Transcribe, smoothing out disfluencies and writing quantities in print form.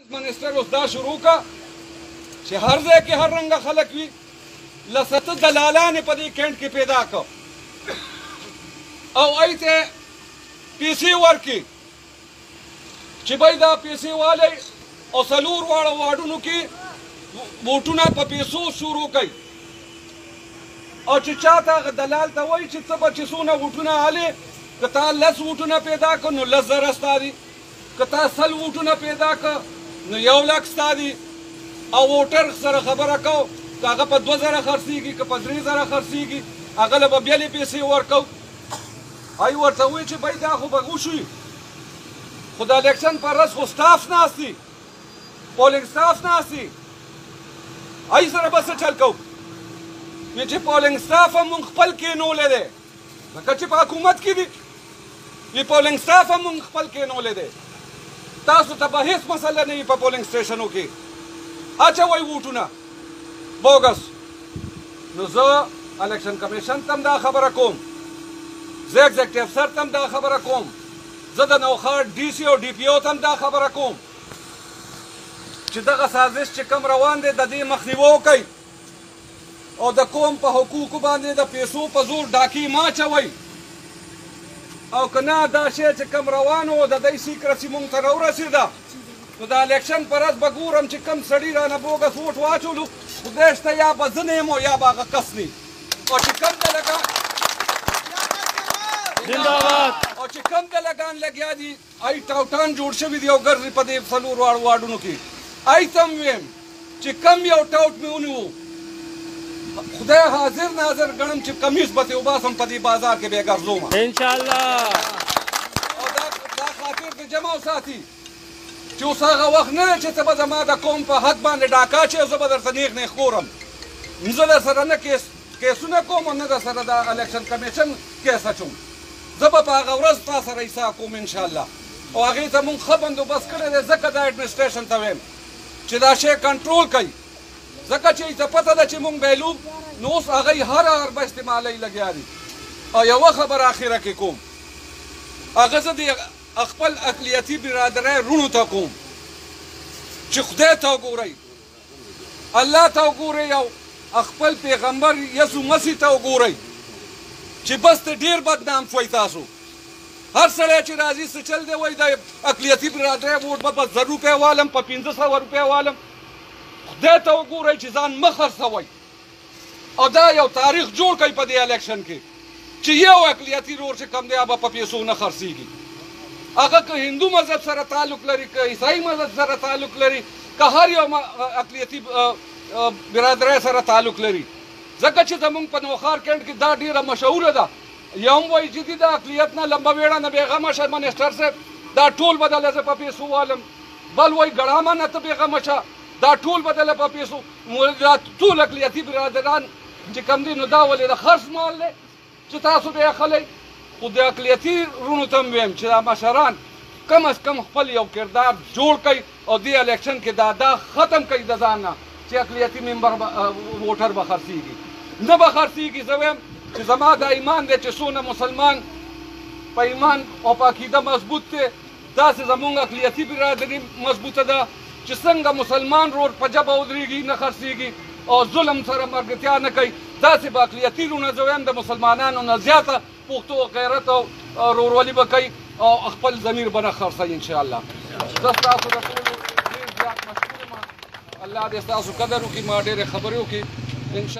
منسټر اوس دا شروع کا چې هر ځای کې هر رنګه خلک وي لسته دلالان په دې کینټ کې پیدا کړ او ایته پیسې ورکړي چې بای دا پیسې والی او څلور واړه واډونو کې بوټونه په پیسو شروع کوي او چې چاته هغه دلال ته وایي چې ته به چې څونه بوټونه هلې که تا 10 بوټونه پیدا کړ نو 10,000 ستا دي که تا 100 بوټونه پیدا کړ نو 1,00,000 ستا دي او ووټر سره خبره کو که هغه په 2,000 خرڅېږي که په 3,000 خرڅېږي هغه له به بېلې پیسې ورکو ای ورته وایي چې بای دا خو به وشي خو د الیکشن پر ورځ خو سټاف ناست دي پولینګ سټاف ناست دي ای سره به څه چل کوو نو چې پولینګ سټاف هم مونږ خپل کېنولی دی لکه چې په حکومت کې دي وي پولینګ سټاف هم مونږ خپل کېنولی دی تاسو ته به هېڅ مسله نه وي په پولینګ سټیشنو کې اچوئ ووټونه بوګس نو زه الیکشن کمیشن ته هم دا خبره کوم زه ایگزیکټیو افسر ته هم دا خبره کوم زه د نوخار ډي سي او ډي پي او ته هم دا خبره کوم چې دغه سازش چې کوم روان دی د دې مخنیوی وکئ او د قوم په حقوقو باندې د پیسو په زور ډاکې مه اچوئ او که نه دا شی چې کوم روان و د دی سیکرسي مونږ ته راورسېده نو د الیکشن په ورځ به ګورم چې کوم سړي رانه بوګس ووټ واچولو خدای شته یا به زه نه یم او یا به هغه کس نه او چې کوم دلګان لګیا دي ای ټاوټان جوړ شوي دي او ګرځي په دې څلور واډونو کې ای ته هم ویم چې کم یو ټاوټ مې ونیو خدای حاضر ناظر ګڼم چې کمیس به ترې وباسم په دې بازار کې بیا ګرځوم انشاءالله او دا خاطر دې جمع وساتي چې اوس هغه وخت نه دی چې ته به زما د قوم په حق باندې ډاکا چې زه به درته نیغ نیغ ښورم زه در سره نه کیسونه کوم او نه در سره د الیکشن کمیشن کیس اچوم زه به په هغه ورځ تا سره حساب کوم انشاءالله او هغې ته مونږ ښه بندوبست کړی دی ځکه دا اډمنسټریشن ته ویم چې دا شی کنټرول کوي ځکه چې ته پته ده چې مونږ بیلو نو اوس هغوی هر به استعمالوي لګیا دي او یوه خبره اخیره کې کوم هغه زه د خپل اقلیتي برادرۍ رونو ته کوم چې خدای ته وګورئ الله ته وګورئ او خپل پیغمبر یسوع مسیح ته وګورئ چې بس ته ډېر بدنام شوئ تاسو هر سړی چې راځي څه چل دی وایي د اقلیتي برادرۍ ووټ به په 1,000 روپۍ والم په 1,500 روپۍ والم خدای ته وګورئ چې ځان مه خرڅوئ او دا یو تاریخ جوړ کړئ په دې الیکشن کې چې یو اقلیتي رور چې کم دی هغه به په پیسو نه خرڅېږي هغه که هندو مذهب سره تعلق لري که عیسائی مذهب سره تعلق لري که هر یو اقلیتي برادرۍ سره تعلق لري ځکه چې زمونږ په نوخار کینټ کې دا ډېره مشهوره ده یو هم وایي چې د اقلیت نه لمبه ویړه نه بېغمه شه منسټر صاحب دا ټول به دله زه په پیسو والم بل وایي ګړامه نه ته بېغمه شه دا ټول به دله په پیسو دا ټول اقلیتي برادران چې کوم دي نو دا ولې د خرڅ مال دی چې تاسو به یې اخلی خو د اقلیتي رونو ته هم ویم چې دا مشران کم از کم خپل یو کردار جوړ کوي او دې الیکشن کې دا ختم کوي د ځان نه چې اقلیتي ممبر ووټر به خرڅېږي نه به خرڅېږي زه ویم چې زما دا ایمان دی چې څونه مسلمان په ایمان او په عقیده مضبوط دی داسې زمونږ اقلیتي برادري مضبوطه ده چې څنګه مسلمان رور په ژبه ودرېږي نه خرڅېږي او ظلم سره ملګرتیا نه کوي داسې به اقلیتي رونه زه وایم د مسلمانانو نه زیاته پښتو غیرت او رورولي به کوي او خپل ضمیر به نه خرڅوي انشاءالله زه ستاسو د ټولو ډېر زیات مشکور یم الله دې ستاسو قدر وکړي ما ډېرې خبرې وکړي انشاء